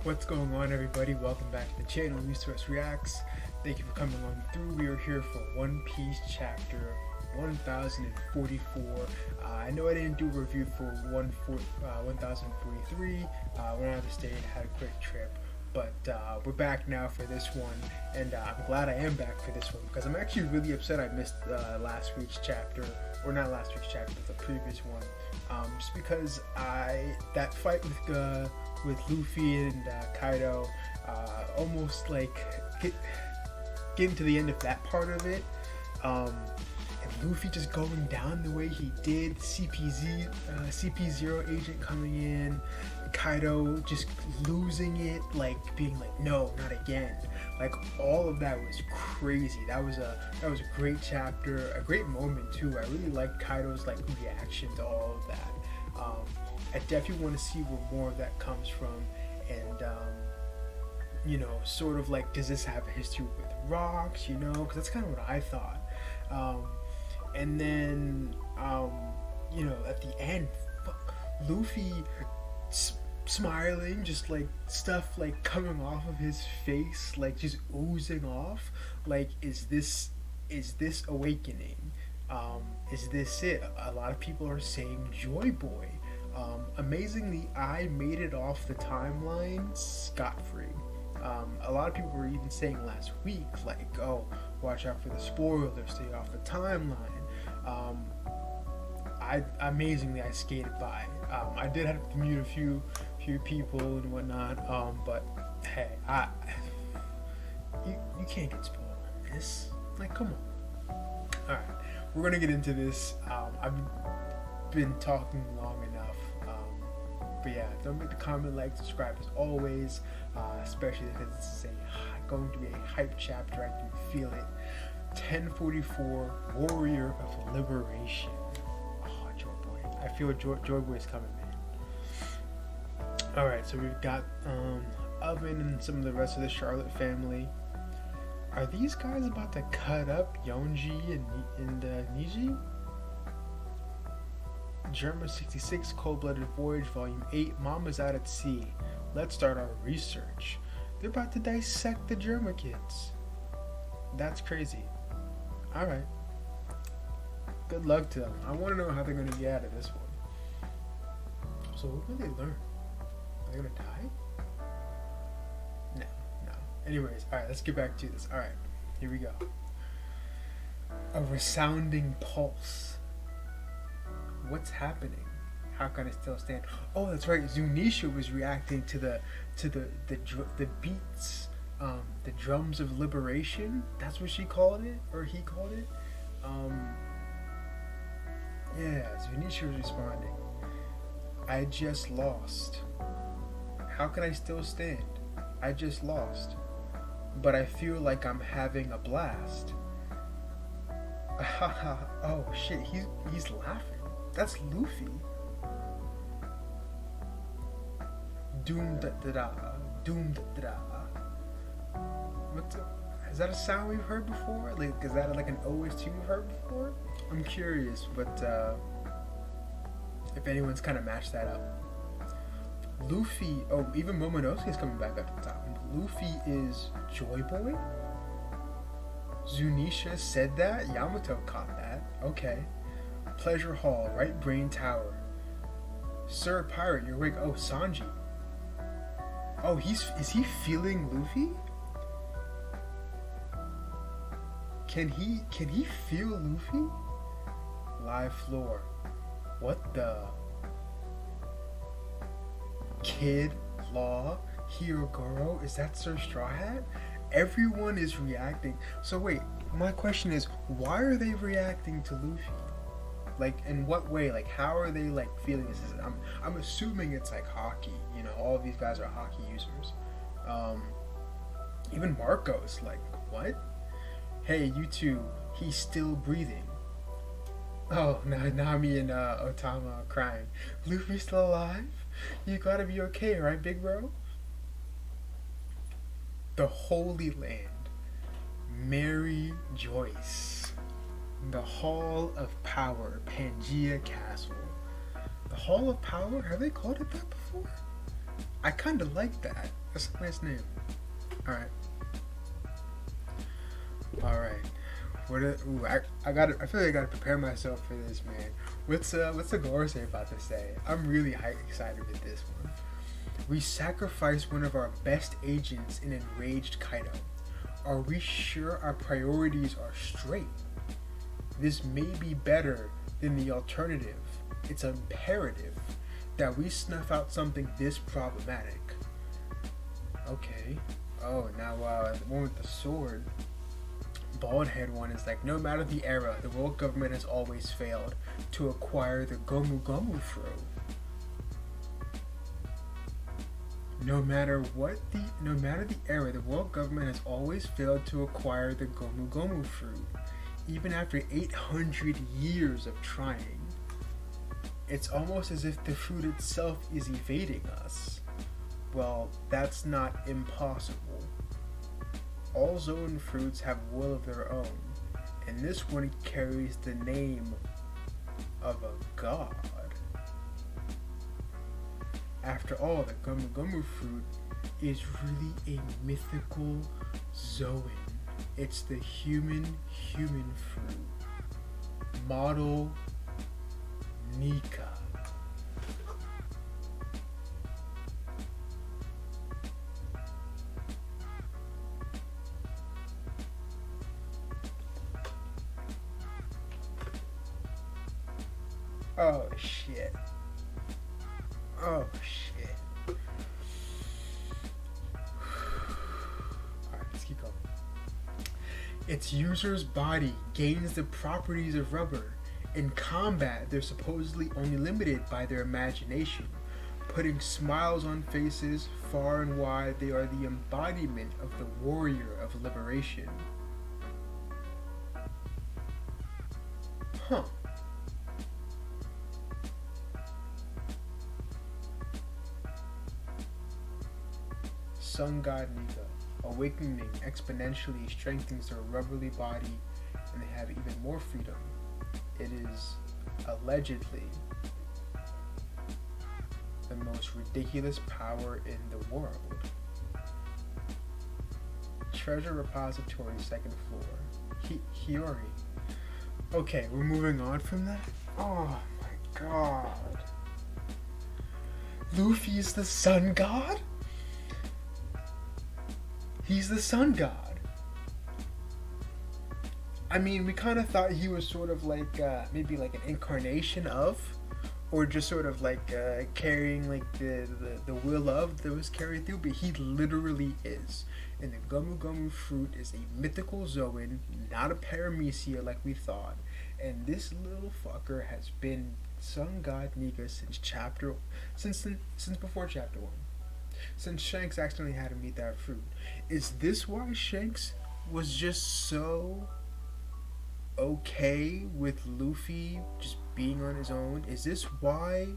What's going on, everybody? Welcome back to the channel, Resource Reacts. Thank you for coming on through. We are here for One Piece chapter 1044. I know I didn't do a review for 1043. Went out of the state, had a quick trip, but we're back now for this one, and I'm glad I am back for this one because I'm actually really upset I missed last week's chapter, or not last week's chapter, but the previous one, just because that fight with Luffy and Kaido, almost like getting to the end of that part of it, and Luffy just going down the way he did, CP0 agent coming in, Kaido just losing it, like being like, no, not again. Like, all of that was crazy. That was a great chapter, a great moment too. I really liked Kaido's like reaction to all of that. I definitely want to see where more of that comes from, and you know, sort of like, does this have a history with rocks? You know, because that's kind of what I thought. And then you know, at the end, Luffy smiling, just like stuff like coming off of his face, like just oozing off. Like, is this awakening? Is this it? A lot of people are saying Joy Boy. Amazingly, I made it off the timeline scot-free. A lot of people were even saying last week, like, oh, watch out for the spoilers, stay off the timeline. Amazingly, I skated by. I did have to mute a few people and whatnot, but hey, you can't get spoiled on this. Like, come on. Alright, we're gonna get into this. I've been talking long enough. But yeah, don't forget to comment, like, subscribe as always, especially because this is going to be a hype chapter. I can feel it. 1044, Warrior of Liberation. Oh, Joy Boy. I feel Joy Boy is coming, man. Alright, so we've got Oven and some of the rest of the Charlotte family. Are these guys about to cut up Yonji and Niji? Germa 66, Cold-Blooded Voyage, Volume 8, Mama's Out at Sea. Let's start our research. They're about to dissect the Germa kids. That's crazy. Alright. Good luck to them. I want to know how they're going to get out of this one. So what will they learn? Are they going to die? No. Anyways, alright, let's get back to this. Alright, here we go. A resounding pulse. What's happening? How can I still stand? Oh, that's right. Zunisha was reacting to the beats, the drums of liberation. That's what she called it, or he called it. Yeah, Zunisha was responding. I just lost. How can I still stand? I just lost, but I feel like I'm having a blast. Oh shit, he's laughing. That's Luffy. Doom da da da. Doom da da da. Is that a sound we've heard before? Like, is that like an OST we've heard before? I'm curious, but if anyone's kind of matched that up. Luffy, oh, even Momonosuke's coming back up the top. Luffy is Joy Boy? Zunisha said that? Yamato caught that. Okay. Pleasure Hall, Right Brain Tower. Sir Pirate, you're awake. Oh, Sanji. Oh, is he feeling Luffy? Can he feel Luffy? Live floor. What the? Kid, Law, Hirogoro, is that Sir Straw Hat? Everyone is reacting. So wait, my question is, why are they reacting to Luffy? Like, in what way? Like, how are they like feeling this? I'm assuming it's like hockey. You know, all of these guys are hockey users. Even Marco's like, what? Hey, you two, he's still breathing. Oh, Nami and Otama are crying. Luffy's still alive? You gotta be okay, right, big bro? The Holy Land. Mary Joyce. The Hall of Power, Pangea Castle. The Hall of Power? Have they called it that before? I kind of like that. That's a nice name. Alright. Alright. I feel like I gotta prepare myself for this, man. What's the gore say about this day? I'm really excited with this one. We sacrifice one of our best agents in enraged Kaido. Are we sure our priorities are straight? This may be better than the alternative. It's imperative that we snuff out something this problematic. Okay. Oh, now the one with the sword. Bald head one is like, no matter the era, the world government has always failed to acquire the Gomu Gomu fruit. No matter the era, the world government has always failed to acquire the Gomu Gomu fruit, even after 800 years of trying. It's almost as if the fruit itself is evading us. Well, that's not impossible. All Zoan fruits have will of their own, and this one carries the name of a god. After all, the Gomu Gomu fruit is really a mythical Zoan. It's the human fruit. Model Nika. Oh shit. Oh shit. Alright, let's keep going. Its user's body gains the properties of rubber. In combat, they're supposedly only limited by their imagination. Putting smiles on faces far and wide, they are the embodiment of the warrior of liberation. Huh. Sun God Nika. Awakening exponentially strengthens their rubberly body, and they have even more freedom. It is allegedly the most ridiculous power in the world. Treasure repository, second floor. Hiyori. Okay, we're moving on from that? Oh my god. Luffy's the sun god? He's the sun god. I mean, we kind of thought he was sort of like, maybe like an incarnation of, or just sort of like carrying like the will of that was carried through, but he literally is. And the Gomu Gomu fruit is a mythical Zoan, not a paramecia like we thought. And this little fucker has been Sun God Nika since before chapter 1. Since Shanks accidentally had to meet that fruit. Is this why Shanks was just so okay with Luffy just being on his own? Is this why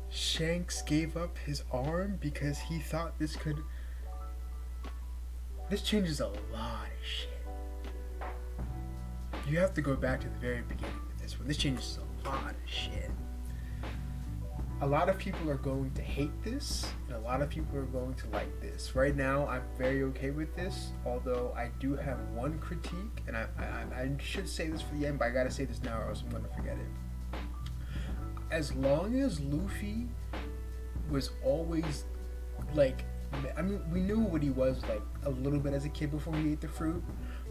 Shanks gave up his arm? Because he thought this could... This changes a lot of shit. You have to go back to the very beginning of this one. This changes a lot of shit. A lot of people are going to hate this, and a lot of people are going to like this. Right now, I'm very okay with this, although I do have one critique, and I should say this for the end, but I gotta say this now or else I'm gonna forget it. As long as Luffy was always, like, I mean, we knew what he was, like, a little bit as a kid before he ate the fruit,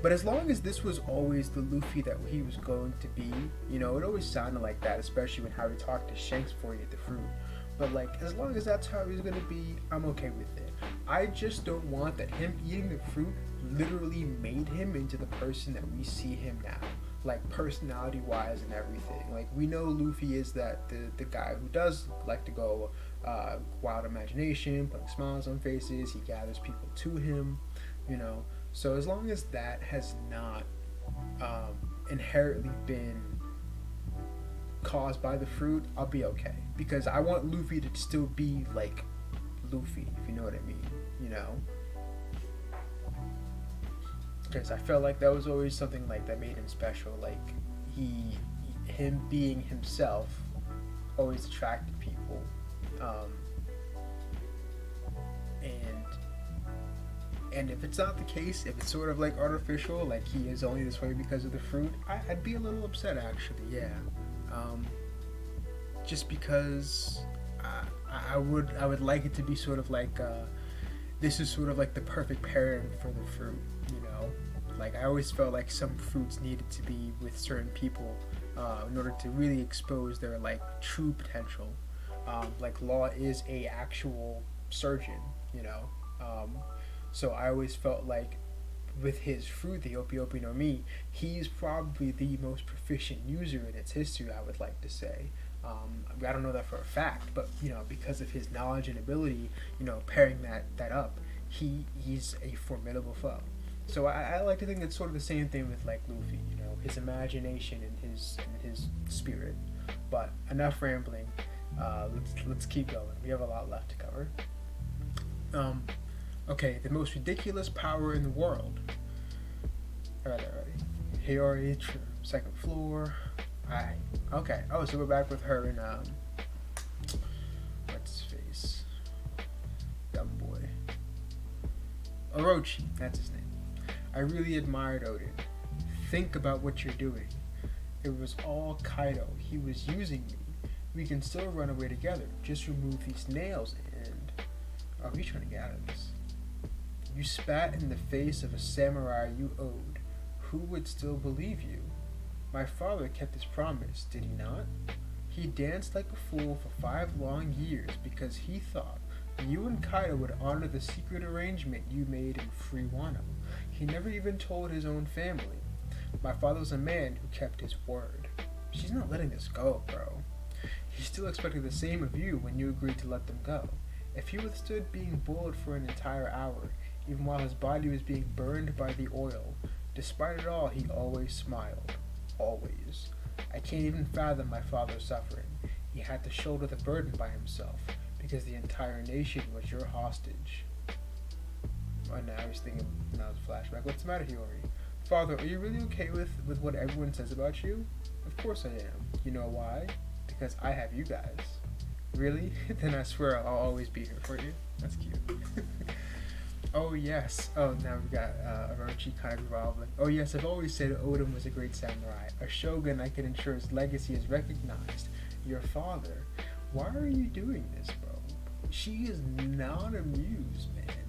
but as long as this was always the Luffy that he was going to be, you know, it always sounded like that, especially when Harry talked to Shanks before he ate the fruit. But, like, as long as that's how he's going to be, I'm okay with it. I just don't want that him eating the fruit literally made him into the person that we see him now. Like, personality-wise and everything. Like, we know Luffy is that the guy who does like to go wild imagination, putting smiles on faces, he gathers people to him, you know. So as long as that has not inherently been caused by the fruit, I'll be okay. Because I want Luffy to still be like Luffy, if you know what I mean, you know? Because I felt like that was always something like that made him special. Like, him being himself always attracted people. And if it's not the case, if it's sort of like artificial, like he is only this way because of the fruit, I'd be a little upset actually. Yeah, just because I would like it to be sort of like this is sort of like the perfect pairing for the fruit. You know, like I always felt like some fruits needed to be with certain people in order to really expose their like true potential. Like Law is a actual surgeon, you know. So I always felt like with his fruit, the Opi Opi no Mi, he's probably the most proficient user in its history, I would like to say. I don't know that for a fact, but you know, because of his knowledge and ability, you know, pairing that up, he's a formidable foe. So I like to think it's sort of the same thing with like Luffy, you know, his imagination and his spirit. But enough rambling. Let's keep going. We have a lot left to cover. Okay, the most ridiculous power in the world. Alright. Hiyori, second floor. Alright. Okay. Oh, so we're back with her and what's his face? Dumb boy. Orochi, that's his name. I really admired Odin. Think about what you're doing. It was all Kaido. He was using me. We can still run away together. Just remove these nails and... Oh, he's trying to get out of this. You spat in the face of a samurai you owed. Who would still believe you? My father kept his promise, did he not? He danced like a fool for 5 long years because he thought you and Kaido would honor the secret arrangement you made in Free Wano. He never even told his own family. My father was a man who kept his word. She's not letting this go, bro. He still expected the same of you when you agreed to let them go. If he withstood being boiled for an entire hour, even while his body was being burned by the oil, despite it all, he always smiled. Always. I can't even fathom my father's suffering. He had to shoulder the burden by himself, because the entire nation was your hostage. Oh, now I was thinking, now it's a flashback. What's the matter, Hiyori? Father, are you really okay with what everyone says about you? Of course I am. You know why? Because I have you guys. Really? Then I swear I'll always be here for you. That's cute. Oh yes. Oh, now we've got Orochi kind of revolving. Oh yes, I've always said Odin was a great samurai. A shogun I can ensure his legacy is recognized. Your father. Why are you doing this, bro? She is not amused, man.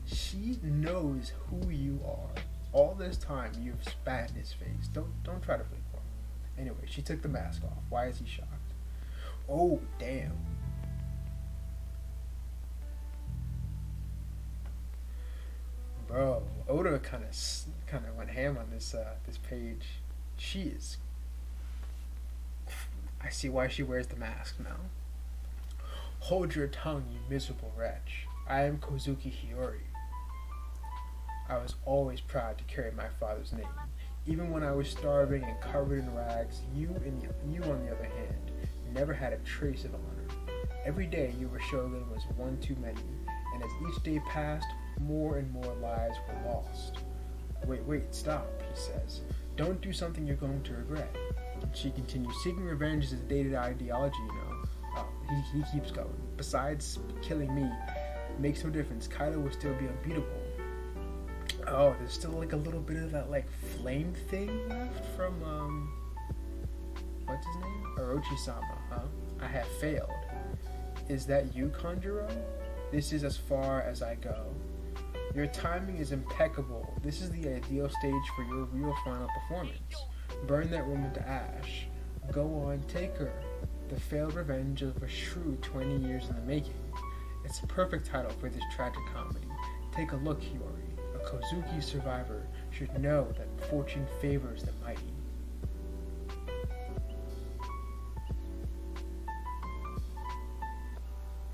She knows who you are. All this time you've spat in his face. Don't try to fake one. Anyway, she took the mask off. Why is he shocked? Oh, damn. Bro, Oda kind of went ham on this page. She is. I see why she wears the mask now. Hold your tongue, you miserable wretch. I am Kozuki Hiyori. I was always proud to carry my father's name. Even when I was starving and covered in rags, you on the other hand, never had a trace of honor. Every day you were shogun was one too many, and as each day passed, more and more lives were lost. Wait, stop, he says. Don't do something you're going to regret. She continues, seeking revenge is a dated ideology, you know. He keeps going. Besides killing me, makes no difference. Kaido will still be unbeatable. Oh, there's still like a little bit of that like flame thing left from what's his name? Orochi-sama, huh? I have failed. Is that you, Kanjuro? This is as far as I go. Your timing is impeccable. This is the ideal stage for your real final performance. Burn that woman to ash. Go on, take her. The failed revenge of a shrew 20 years in the making. It's a perfect title for this tragic comedy. Take a look, Hiyori. A Kozuki survivor should know that fortune favors the mighty.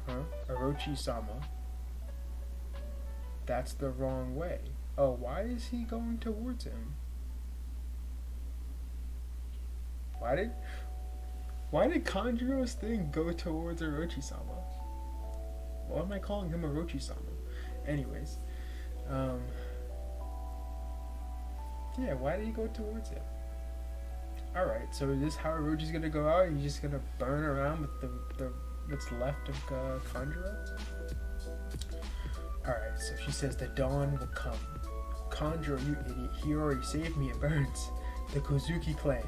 Huh? Orochi-sama. That's the wrong way. Oh, why is he going towards him? Why did Kanjuro's thing go towards Orochi-sama? Why am I calling him Orochi-sama? Anyways, yeah, why did he go towards him? Alright, so is this how Orochi's gonna go out? He's just gonna burn around with the what's left of Conjuro. Alright, so she says the dawn will come. Conjuro, you idiot, he already saved me, it burns. The Kozuki clan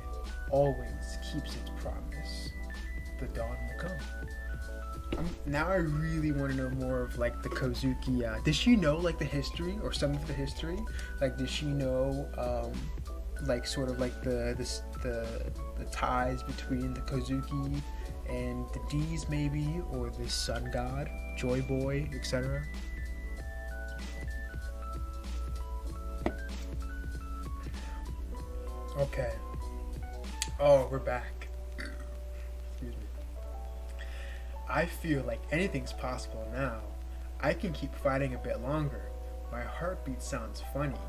always keeps its promise. The dawn will come. Now I really want to know more of like the Kozuki. Does she know like the history or some of the history? Like, does she know like sort of like the ties between the Kozuki and the D's maybe, or the sun god, Joy Boy, etc.? Okay. Oh, we're back. Excuse me. I feel like anything's possible now. I can keep fighting a bit longer. My heartbeat sounds funny.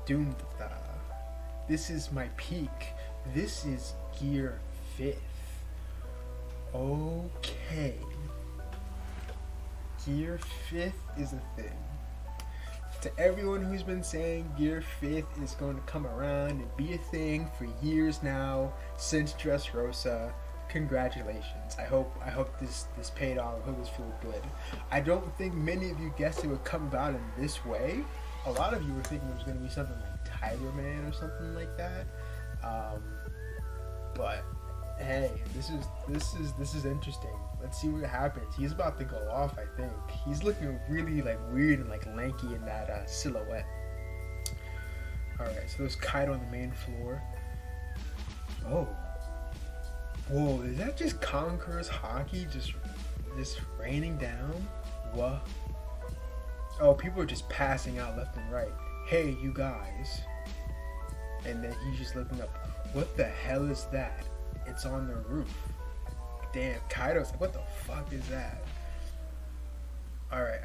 Doomed. This is my peak. This is Gear 5th. Okay. Gear 5th is a thing. To everyone who's been saying Gear 5th is going to come around and be a thing for years now, since Dressrosa, congratulations. I hope this paid off. I hope this feels good. I don't think many of you guessed it would come about in this way. A lot of you were thinking it was going to be something like Tiger Man or something like that. But hey, this is interesting. Let's see what happens. He's about to go off, I think. He's looking really like weird and like lanky in that silhouette. Alright, so there's Kaido on the main floor. Oh. Whoa, is that just Conqueror's Hockey just raining down? What? Oh, people are just passing out left and right. Hey, you guys. And then he's just looking up. What the hell is that? It's on the roof. Damn, Kaido's like, what the fuck is that? Alright.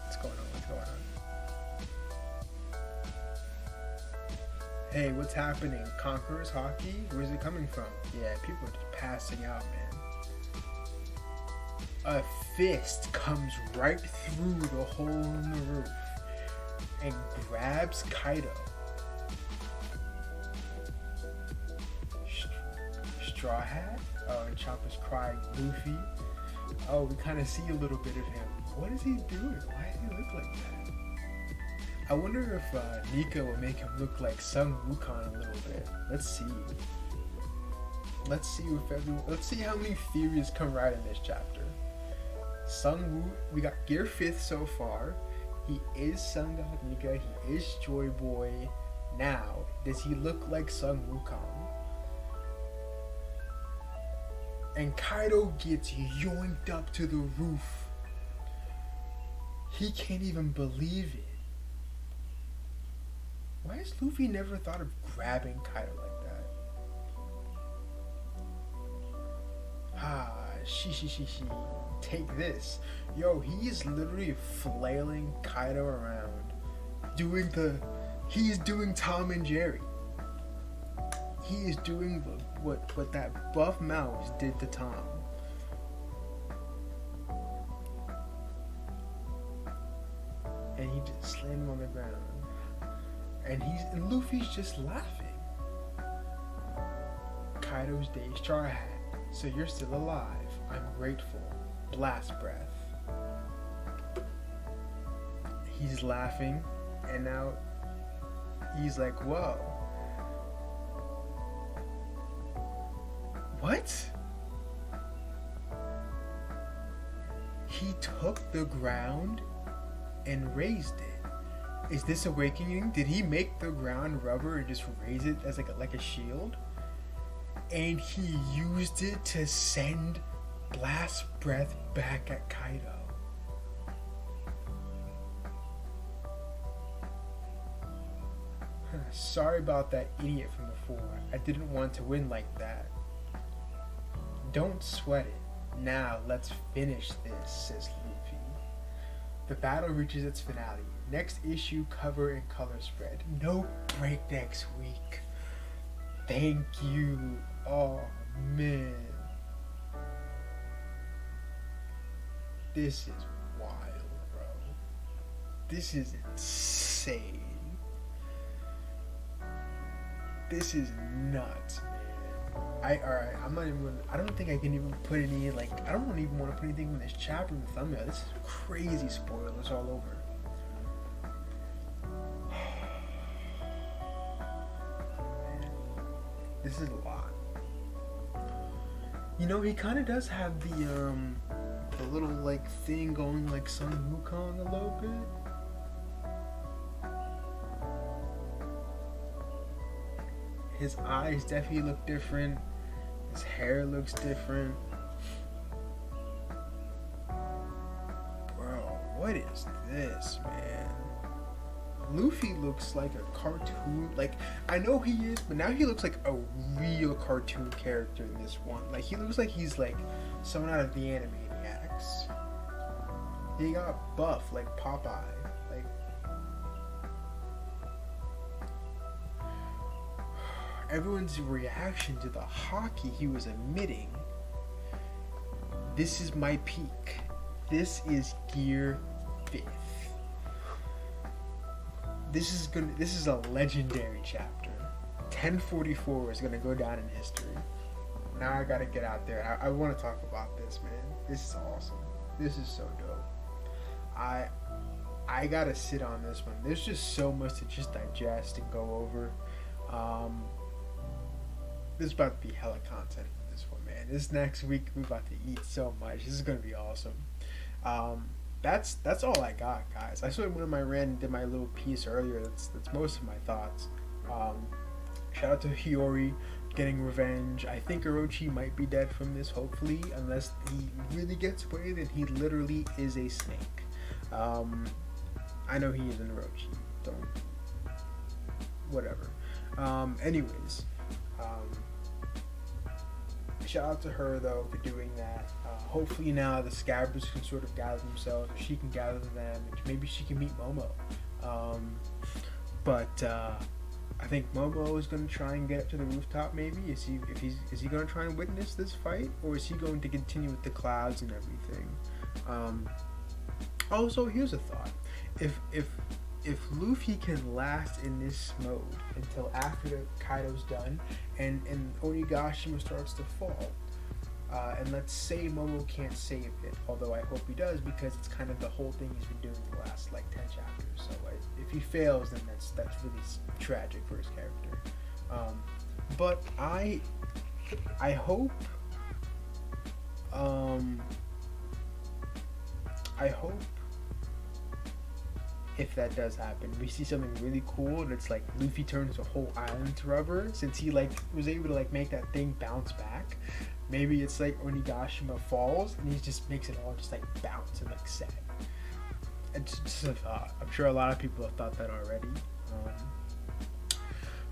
What's going on? Hey, what's happening? Conqueror's Hockey? Where's it coming from? Yeah, people are just passing out, man. A fist comes right through the hole in the roof and grabs Kaido. Straw Hat? Oh, and Chopper's crying. Luffy? Oh, we kind of see a little bit of him. What is he doing? Why does he look like that? I wonder if Nika will make him look like Sun Wukong a little bit. Let's see. Let's see how many theories come right in this chapter. Sun Wu, we got Gear 5th so far. He is Sun God Nika. He is Joy Boy. Now, does he look like Sun Wukong? And Kaido gets yoinked up to the roof. He can't even believe it. Why has Luffy never thought of grabbing Kaido like that? She. Take this. Yo, he is literally flailing Kaido around. He's doing Tom and Jerry. He is doing what that buff mouse did to Tom. And he just slammed him on the ground. And Luffy's just laughing. Kaido's day, Straw Hat. So you're still alive. I'm grateful. Blast breath. He's laughing, and now he's like, whoa. What? He took the ground and raised it. Is this awakening? Did he make the ground rubber and just raise it as like a shield? And he used it to send blast breath back at Kaido. Sorry about that idiot from before. I didn't want to win like that. Don't sweat it. Now let's finish this, says Luffy. The battle reaches its finale. Next issue, cover and color spread. No break next week. Thank you. Oh man. This is wild, bro. This is insane. This is nuts, man. Alright, I'm not even gonna, I don't think I can even put any, like, I don't even want to put anything in this chapter in the thumbnail. This is crazy spoilers all over. Man, this is a lot. You know, he kind of does have the little, like, thing going like Sun Wukong a little bit. His eyes definitely look different. His hair looks different. Bro, what is this, man? Luffy looks like a cartoon. Like, I know he is, but now he looks like a real cartoon character in this one. Like, he looks like he's like someone out of the Animaniacs. He got buff like Popeye. Like, everyone's reaction to the hockey he was emitting. This is my peak. This is Gear 5th. This is a legendary chapter. 1044 is gonna go down in history. Now I gotta get out there. I want to talk about this, man. This is awesome. This is so dope. I gotta sit on this one. There's just so much to just digest and go over. There's about to be hella content for this one, man. This next week we're about to eat so much. This is gonna be awesome. That's all I got, guys. I sort of went on my rant and did my little piece earlier. That's most of my thoughts. Shout out to Hiyori getting revenge. I think Orochi might be dead from this, hopefully, unless he really gets away. Then he literally is a snake. I know he is an Orochi. Don't. Whatever. Anyways. Shout out to her though for doing that. Hopefully now the Scabbers can sort of gather themselves. She can gather them. Maybe she can meet Momo. But I think Momo is going to try and get up to the rooftop. Maybe is he going to try and witness this fight, or is he going to continue with the clouds and everything? Also, here's a thought: if Luffy can last in this mode until after Kaido's done and Onigashima starts to fall, and let's say Momo can't save it, although I hope he does, because it's kind of the whole thing he's been doing the last like 10 chapters. So if he fails, then that's really tragic for his character. But I hope if that does happen, we see something really cool, and it's like Luffy turns the whole island to rubber, since he like was able to like make that thing bounce back. Maybe it's like Onigashima falls and he just makes it all just like bounce and like set. It's just a thought. I'm sure a lot of people have thought that already.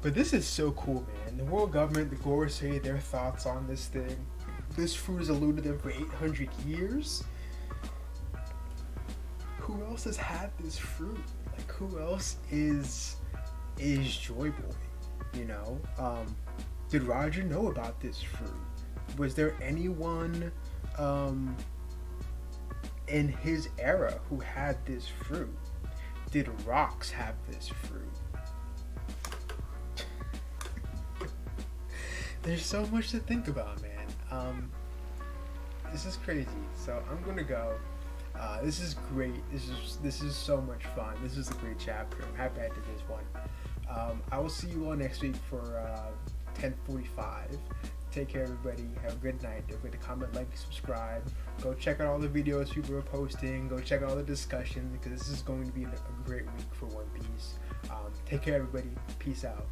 But this is so cool, man. The world government, the Gorosei, their thoughts on this thing. This fruit has eluded them for 800 years. Who else has had this fruit? Like, who else is Joy Boy? You know? Did Roger know about this fruit? Was there anyone in his era who had this fruit? Did Rocks have this fruit? There's so much to think about, man. This is crazy. So I'm gonna go. This is great. This is so much fun. This is a great chapter. I'm happy I did this one. I will see you all next week for 10:45. Take care, everybody. Have a good night. Don't forget to comment, like, subscribe. Go check out all the videos people are posting. Go check out all the discussion, because this is going to be a great week for One Piece. Take care, everybody. Peace out.